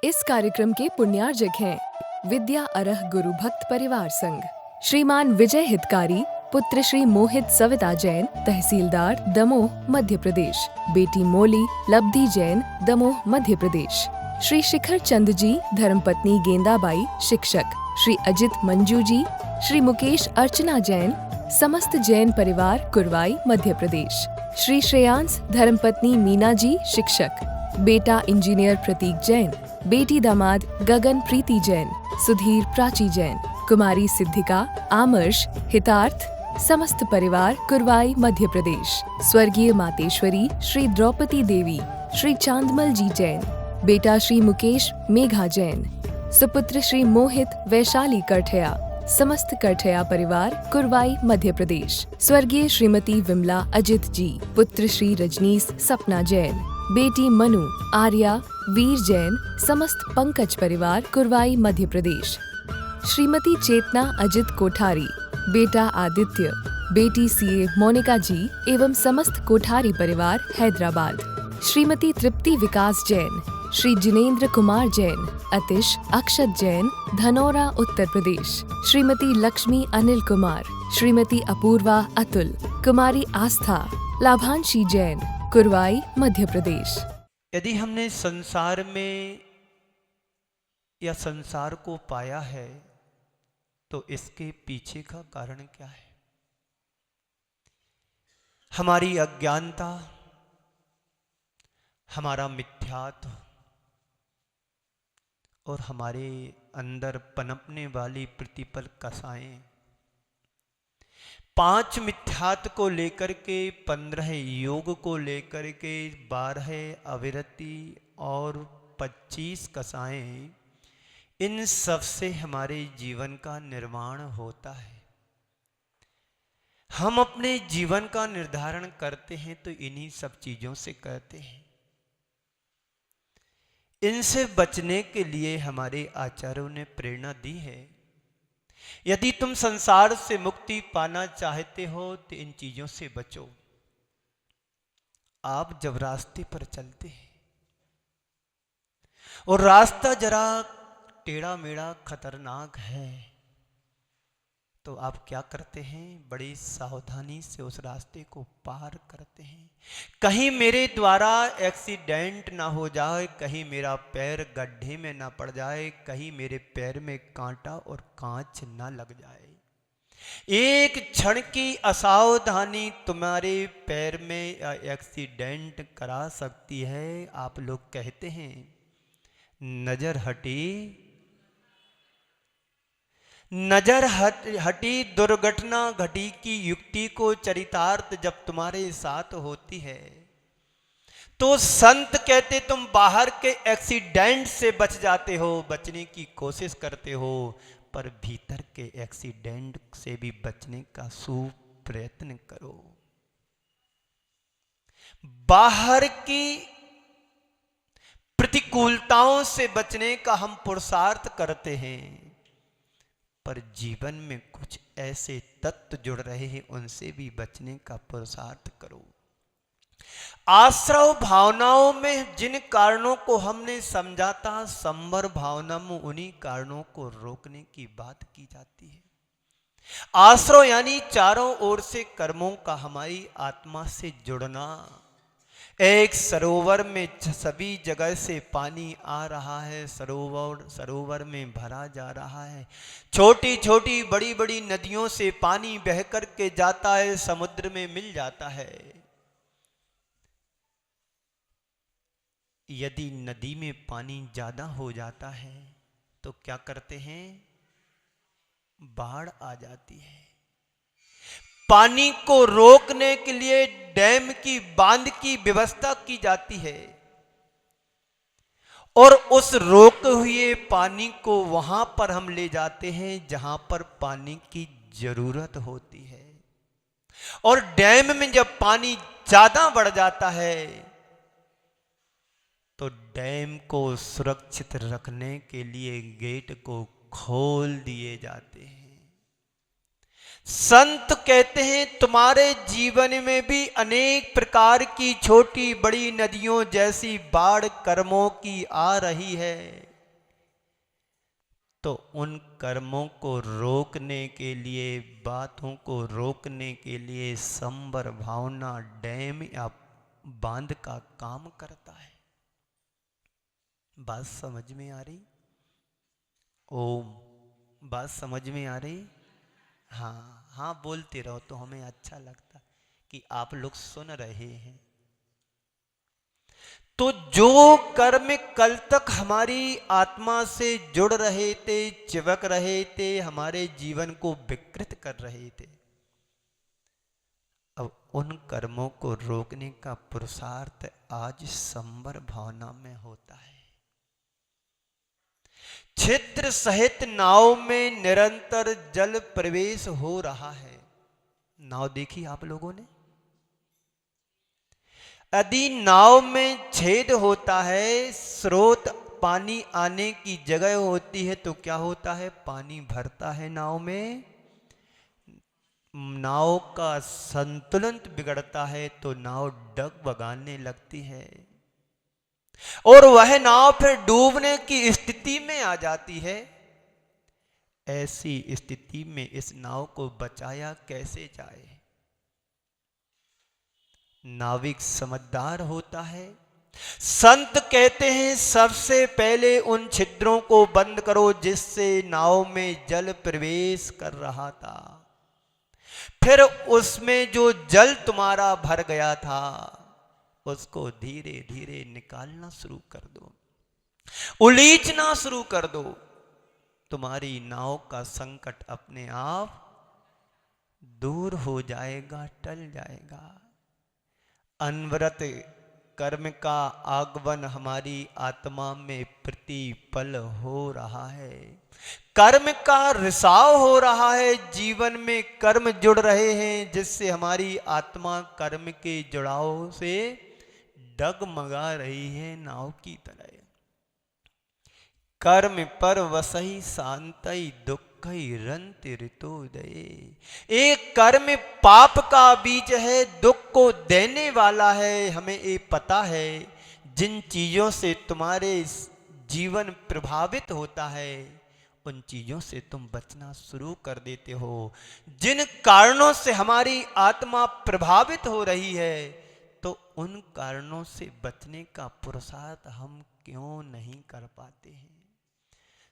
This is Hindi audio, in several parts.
इस कार्यक्रम के पुण्यार्जक हैं विद्या अरह गुरु भक्त परिवार संघ, श्रीमान विजय हितकारी, पुत्र श्री मोहित सविता जैन, तहसीलदार दमोह मध्य प्रदेश, बेटी मोली लब्धि जैन, दमोह मध्य प्रदेश, श्री शिखर चंद जी, धर्मपत्नी गेंदाबाई, शिक्षक, श्री अजित मंजू जी, श्री मुकेश अर्चना जैन, समस्त जैन परिवार, कुरवाई मध्य प्रदेश, श्री श्रेयांश, धर्मपत्नी मीना जी, शिक्षक, बेटा इंजीनियर प्रतीक जैन, बेटी दामाद गगन प्रीति जैन, सुधीर प्राची जैन, कुमारी सिद्धिका, आमर्श, हितार्थ, समस्त परिवार, कुरवाई मध्य प्रदेश, स्वर्गीय मातेश्वरी श्री द्रौपदी देवी, श्री चांदमल जी जैन, बेटा श्री मुकेश मेघा जैन, सुपुत्र श्री मोहित वैशाली करठया, समस्त करठया परिवार, कुरवाई मध्य प्रदेश, स्वर्गीय श्रीमती विमला अजित जी, पुत्र श्री रजनीश सपना जैन, बेटी मनु आर्या वीर जैन, समस्त पंकज परिवार, कुरवाई मध्य प्रदेश, श्रीमती चेतना अजित कोठारी, बेटा आदित्य, बेटी सीए मोनिका जी एवं समस्त कोठारी परिवार, हैदराबाद, श्रीमती तृप्ति विकास जैन, श्री जिनेंद्र कुमार जैन, अतिश अक्षत जैन, धनौरा उत्तर प्रदेश, श्रीमती लक्ष्मी अनिल कुमार, श्रीमती अपूर्वा अतुल, कुमारी आस्था लाभांशी जैन, कुरवाई मध्य प्रदेश। यदि हमने संसार में या संसार को पाया है तो इसके पीछे का कारण क्या है? हमारी अज्ञानता, हमारा मिथ्यात्व और हमारे अंदर पनपने वाली प्रतिपल कसाएं। 5 मिथ्यात्व को लेकर के, 15 योग को लेकर के, 12 अविरति और 25 कसाएं, इन सब से हमारे जीवन का निर्माण होता है। हम अपने जीवन का निर्धारण करते हैं तो इन्हीं सब चीजों से करते हैं। इनसे बचने के लिए हमारे आचार्यों ने प्रेरणा दी है। यदि तुम संसार से मुक्ति पाना चाहते हो तो इन चीजों से बचो। आप जब रास्ते पर चलते हैं और रास्ता जरा टेढ़ा मेढ़ा खतरनाक है तो आप क्या करते हैं? बड़ी सावधानी से उस रास्ते को पार करते हैं। कहीं मेरे द्वारा एक्सीडेंट ना हो जाए, कहीं मेरा पैर गड्ढे में ना पड़ जाए, कहीं मेरे पैर में कांटा और कांच ना लग जाए। एक क्षण की असावधानी तुम्हारे पैर में एक्सीडेंट करा सकती है। आप लोग कहते हैं नजर हटी दुर्घटना घटी की युक्ति को चरितार्थ जब तुम्हारे साथ होती है तो संत कहते तुम बाहर के एक्सीडेंट से बच जाते हो, बचने की कोशिश करते हो, पर भीतर के एक्सीडेंट से भी बचने का सुप्रयत्न करो। बाहर की प्रतिकूलताओं से बचने का हम पुरुषार्थ करते हैं, पर जीवन में कुछ ऐसे तत्व जुड़ रहे हैं, उनसे भी बचने का पुरुषार्थ करो। आश्रव भावनाओं में जिन कारणों को हमने समझा था, संवर भावना में उन्हीं कारणों को रोकने की बात की जाती है। आश्रव यानी चारों ओर से कर्मों का हमारी आत्मा से जुड़ना। एक सरोवर में सभी जगह से पानी आ रहा है, सरोवर में भरा जा रहा है। छोटी छोटी बड़ी बड़ी नदियों से पानी बह कर के जाता है, समुद्र में मिल जाता है। यदि नदी में पानी ज्यादा हो जाता है तो क्या करते हैं? बाढ़ आ जाती है। पानी को रोकने के लिए डैम की बांध की व्यवस्था की जाती है और उस रोके हुए पानी को वहां पर हम ले जाते हैं जहां पर पानी की जरूरत होती है। और डैम में जब पानी ज्यादा बढ़ जाता है तो डैम को सुरक्षित रखने के लिए गेट को खोल दिए जाते हैं। संत कहते हैं तुम्हारे जीवन में भी अनेक प्रकार की छोटी बड़ी नदियों जैसी बाढ़ कर्मों की आ रही है। तो उन कर्मों को रोकने के लिए, बातों को रोकने के लिए संबर भावना डैम या बांध का काम करता है। बात समझ में आ रही? ओम, बात समझ में आ रही? हाँ हाँ, बोलते रहो तो हमें अच्छा लगता कि आप लोग सुन रहे हैं। तो जो कर्म कल तक हमारी आत्मा से जुड़ रहे थे, चिपक रहे थे, हमारे जीवन को विकृत कर रहे थे, अब उन कर्मों को रोकने का पुरुषार्थ आज संबर भावना में होता है। छिद्र सहित नाव में निरंतर जल प्रवेश हो रहा है। नाव देखी आप लोगों ने? यदि नाव में छेद होता है, स्रोत पानी आने की जगह होती है, तो क्या होता है? पानी भरता है नाव में, नाव का संतुलन बिगड़ता है, तो नाव डगमगाने लगती है और वह नाव फिर डूबने की स्थिति में आ जाती है। ऐसी स्थिति में इस नाव को बचाया कैसे जाए? नाविक समझदार होता है। संत कहते हैं सबसे पहले उन छिद्रों को बंद करो जिससे नाव में जल प्रवेश कर रहा था, फिर उसमें जो जल तुम्हारा भर गया था उसको धीरे धीरे निकालना शुरू कर दो, उलीचना शुरू कर दो। तुम्हारी नाव का संकट अपने आप दूर हो जाएगा, टल जाएगा। अनवरत कर्म का आगमन हमारी आत्मा में प्रतिपल हो रहा है, कर्म का रिसाव हो रहा है, जीवन में कर्म जुड़ रहे हैं जिससे हमारी आत्मा कर्म के जुड़ाव से डगमगा रही है नाव की तरह। कर्म पर वसई शांतई दुखई रंति ऋतोदये। एक कर्म पाप का बीज है, दुख को देने वाला है। हमें ये पता है जिन चीजों से तुम्हारे जीवन प्रभावित होता है उन चीजों से तुम बचना शुरू कर देते हो। जिन कारणों से हमारी आत्मा प्रभावित हो रही है तो उन कारणों से बचने का पुरुषार्थ हम क्यों नहीं कर पाते हैं?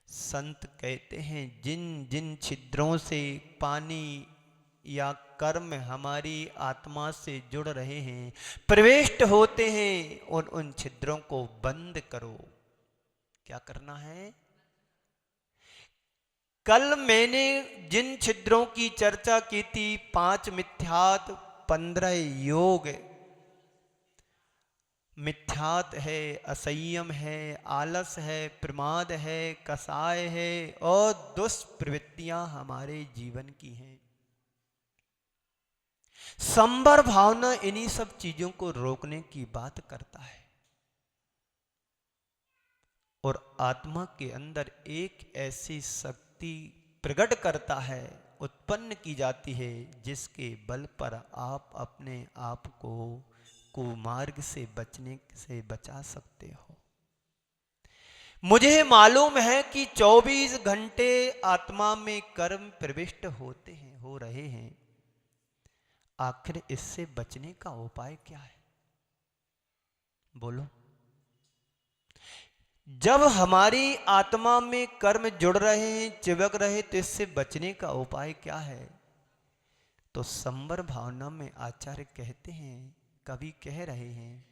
संत कहते हैं जिन जिन छिद्रों से पानी या कर्म हमारी आत्मा से जुड़ रहे हैं, प्रविष्ट होते हैं, उन छिद्रों को बंद करो। क्या करना है? कल मैंने जिन छिद्रों की चर्चा की थी, 5 मिथ्यात, 15 योग। मिथ्यात है, असंयम है, आलस है, प्रमाद है, कसाय है और दुष्प्रवृत्तियां हमारे जीवन की हैं। संबर भावना इन्हीं सब चीजों को रोकने की बात करता है और आत्मा के अंदर एक ऐसी शक्ति प्रकट करता है, उत्पन्न की जाती है, जिसके बल पर आप अपने आप को कुमार्ग से बचने से बचा सकते हो। मुझे मालूम है कि 24 घंटे आत्मा में कर्म प्रविष्ट होते हैं, हो रहे हैं। आखिर इससे बचने का उपाय क्या है? बोलो। जब हमारी आत्मा में कर्म जुड़ रहे हैं, चिपक रहे, तो इससे बचने का उपाय क्या है? तो संबर भावना में आचार्य कहते हैं, कवि कह रहे हैं,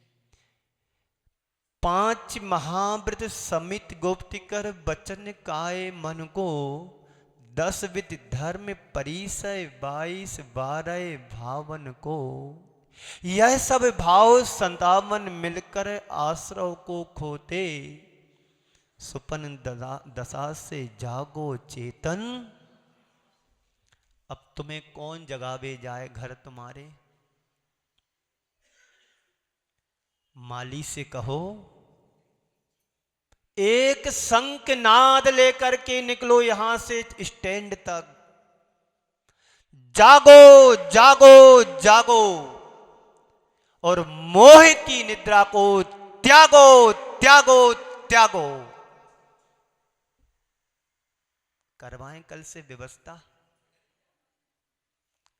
5 महाव्रत समित गुप्त कर बचन काय मन को, 10 विद धर्म परिसय 22 12 भावन को। यह सब भाव 57 मिलकर आश्रव को खोते, सुपन दशा से जागो चेतन। अब तुम्हें कौन जगावे जाए घर तुम्हारे? माली से कहो एक शंख नाद लेकर के निकलो यहां से स्टैंड तक, जागो जागो जागो और मोह की निद्रा को त्यागो त्यागो त्यागो। करवाएं कल से व्यवस्था,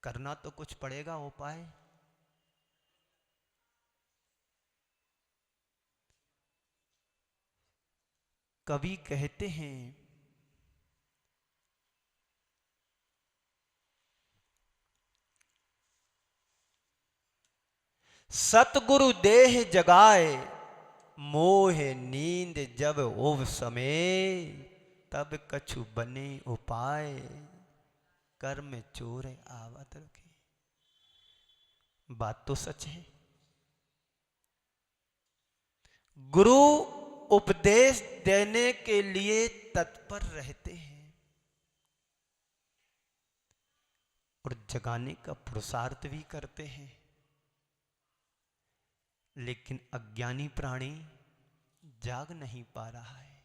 करना तो कुछ पड़ेगा उपाय। कवि कहते हैं सतगुरु देह जगाए, मोह नींद जब ओव समय, तब कछु बने उपाय, कर्म चोर आवत रखे। बात तो सच है। गुरु उपदेश देने के लिए तत्पर रहते हैं और जगाने का पुरुषार्थ भी करते हैं, लेकिन अज्ञानी प्राणी जाग नहीं पा रहा है।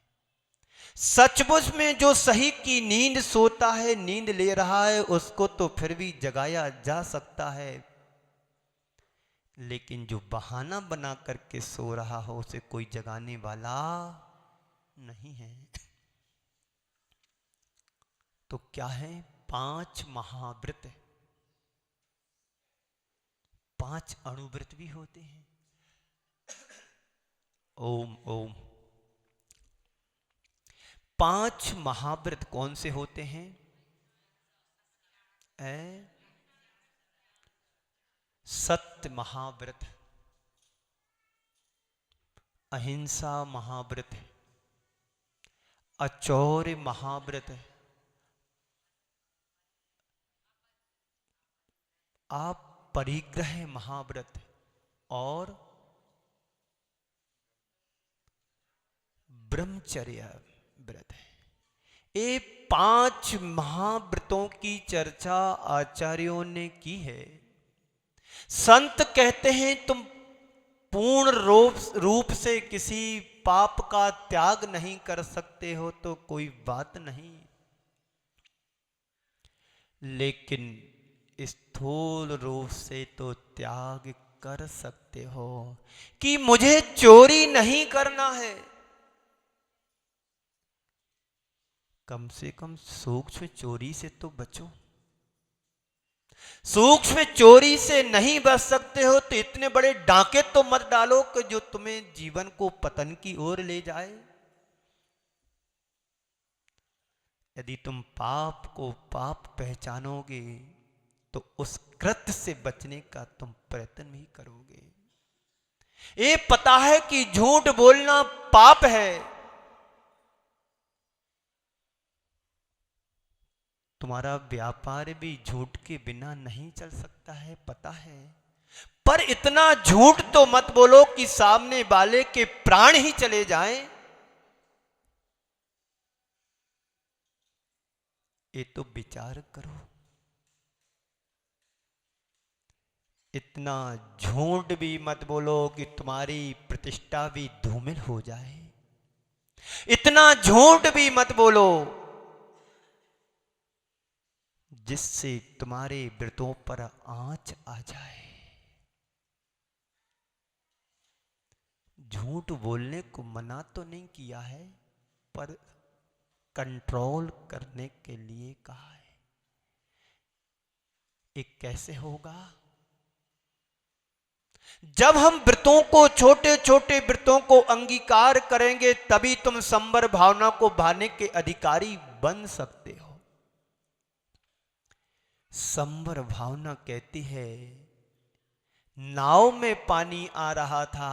सचमुच में जो सही की नींद सोता है, नींद ले रहा है, उसको तो फिर भी जगाया जा सकता है, लेकिन जो बहाना बना करके सो रहा हो उसे कोई जगाने वाला नहीं है। तो क्या है? 5 महाव्रत, 5 अणुव्रत भी होते हैं। ओम ओम। 5 महाव्रत कौन से होते हैं? सत्य महाव्रत, अहिंसा महाव्रत, अचौर्य महाव्रत, अपरिग्रह महाव्रत और ब्रह्मचर्य व्रत है। ये 5 महाव्रतों की चर्चा आचार्यों ने की है। संत कहते हैं तुम पूर्ण रूप से किसी पाप का त्याग नहीं कर सकते हो तो कोई बात नहीं, लेकिन स्थूल रूप से तो त्याग कर सकते हो कि मुझे चोरी नहीं करना है। कम से कम सूक्ष्म चोरी से तो बचो। सूक्ष्म चोरी से नहीं बच सकते हो तो इतने बड़े डांके तो मत डालो कि जो तुम्हें जीवन को पतन की ओर ले जाए। यदि तुम पाप को पाप पहचानोगे तो उस कृत्य से बचने का तुम प्रयत्न भी करोगे। ये पता है कि झूठ बोलना पाप है, तुम्हारा व्यापार भी झूठ के बिना नहीं चल सकता है, पता है, पर इतना झूठ तो मत बोलो कि सामने वाले के प्राण ही चले जाएं। ये तो विचार करो। इतना झूठ भी मत बोलो कि तुम्हारी प्रतिष्ठा भी धूमिल हो जाए। इतना झूठ भी मत बोलो जिससे तुम्हारे व्रतों पर आंच आ जाए। झूठ बोलने को मना तो नहीं किया है, पर कंट्रोल करने के लिए कहा है। एक कैसे होगा? जब हम व्रतों को, छोटे छोटे व्रतों को अंगीकार करेंगे तभी तुम संवर भावना को भाने के अधिकारी बन सकते हो। संवर भावना कहती है नाव में पानी आ रहा था,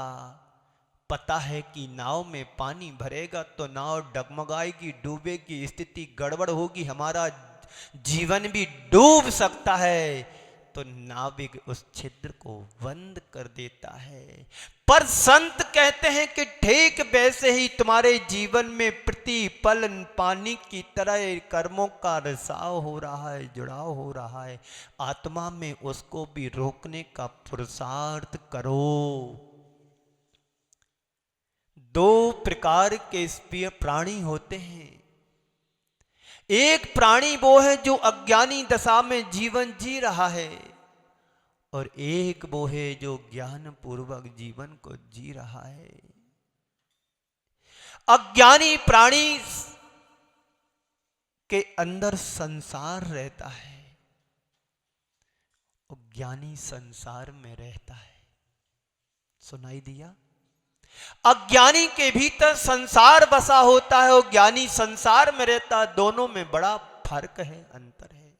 पता है कि नाव में पानी भरेगा तो नाव डगमगाएगी, डूबेगी, स्थिति गड़बड़ होगी, हमारा जीवन भी डूब सकता है, तो नाविक उस छिद्र को बंद कर देता है। पर संत कहते हैं कि ठीक वैसे ही तुम्हारे जीवन में प्रतिपल पानी की तरह कर्मों का रिसाव हो रहा है, जुड़ाव हो रहा है, आत्मा में उसको भी रोकने का पुरुषार्थ करो। 2 प्रकार के प्राणी होते हैं। एक प्राणी वो है जो अज्ञानी दशा में जीवन जी रहा है, और एक वो है जो ज्ञान पूर्वक जीवन को जी रहा है। अज्ञानी प्राणी के अंदर संसार रहता है और ज्ञानी संसार में रहता है। सुनाई दिया? अज्ञानी के भीतर संसार बसा होता है और ज्ञानी संसार में रहता है। दोनों में बड़ा फर्क है, अंतर है।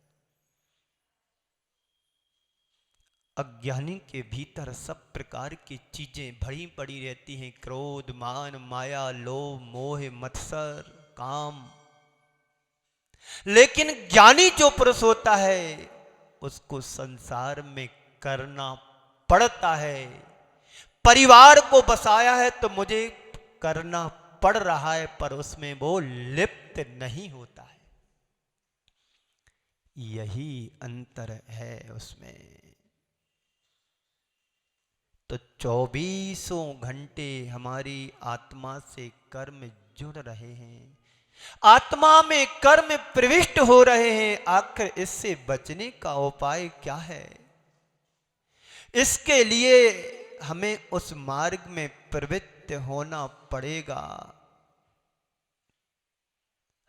अज्ञानी के भीतर सब प्रकार की चीजें भरी पड़ी रहती हैं, क्रोध, मान, माया, लोभ, मोह, मत्सर, काम। लेकिन ज्ञानी जो पुरुष होता है उसको संसार में करना पड़ता है। परिवार को बसाया है तो मुझे करना पड़ रहा है, पर उसमें वो लिप्त नहीं होता है। यही अंतर है उसमें। तो 24 घंटे हमारी आत्मा से कर्म जुड़ रहे हैं, आत्मा में कर्म प्रविष्ट हो रहे हैं। आखिर इससे बचने का उपाय क्या है? इसके लिए हमें उस मार्ग में प्रवृत्त होना पड़ेगा।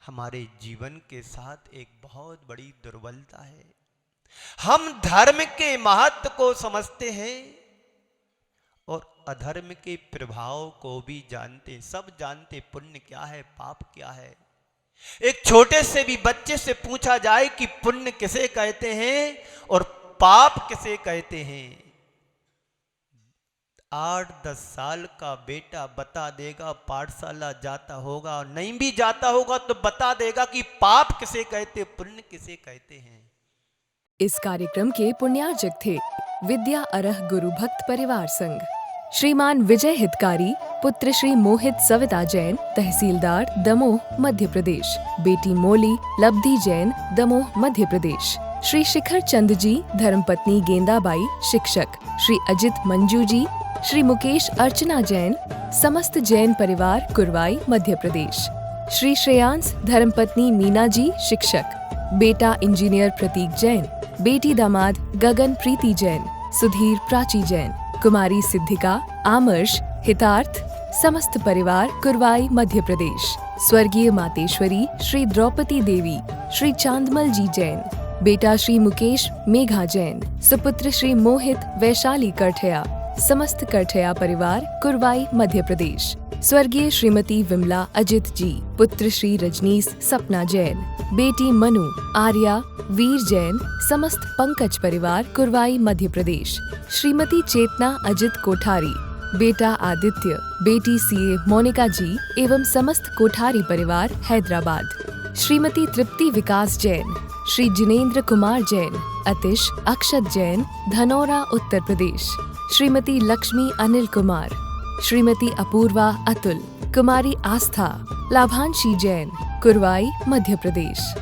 हमारे जीवन के साथ एक बहुत बड़ी दुर्बलता है। हम धर्म के महत्व को समझते हैं और अधर्म के प्रभाव को भी जानते। सब जानते पुण्य क्या है, पाप क्या है। एक छोटे से भी बच्चे से पूछा जाए कि पुण्य किसे कहते हैं और पाप किसे कहते हैं, 8-10 साल का बेटा बता देगा। पाठशाला जाता होगा और नहीं भी जाता होगा तो बता देगा कि पाप किसे कहते, पुण्य किसे कहते हैं। इस कार्यक्रम के पुण्यार्जक थे विद्या अरह गुरु भक्त परिवार संघ, श्रीमान विजय हितकारी, पुत्र श्री मोहित सविता जैन, तहसीलदार दमोह मध्य प्रदेश, बेटी मोली लब्धि जैन, दमोह मध्य प्रदेश, श्री शिखर चंद जी, धर्मपत्नी गेंदाबाई, शिक्षक, श्री अजित मंजू जी, श्री मुकेश अर्चना जैन, समस्त जैन परिवार, कुरवाई मध्य प्रदेश, श्री श्रेयांश, धर्मपत्नी मीना जी, शिक्षक, बेटा इंजीनियर प्रतीक जैन, बेटी दामाद गगन प्रीति जैन, सुधीर प्राची जैन, कुमारी सिद्धिका, आमर्श, हितार्थ, समस्त परिवार, कुरवाई मध्य प्रदेश, स्वर्गीय मातेश्वरी श्री द्रौपदी देवी, श्री चांदमल जी जैन, बेटा श्री मुकेश मेघा जैन, सुपुत्र श्री मोहित वैशाली करठया, समस्त करठया परिवार, कुरवाई मध्य प्रदेश, स्वर्गीय श्रीमती विमला अजित जी, पुत्र श्री रजनीश सपना जैन, बेटी मनु आर्या वीर जैन, समस्त पंकज परिवार, कुरवाई मध्य प्रदेश, श्रीमती चेतना अजित कोठारी, बेटा आदित्य, बेटी सीए मोनिका जी एवं समस्त कोठारी परिवार, हैदराबाद, श्रीमती तृप्ति विकास जैन, श्री जिनेन्द्र कुमार जैन, अतिश अक्षत जैन, धनौरा उत्तर प्रदेश, श्रीमती लक्ष्मी अनिल कुमार, श्रीमती अपूर्वा अतुल, कुमारी आस्था, लाभांशी जैन, कुरवाई मध्य प्रदेश।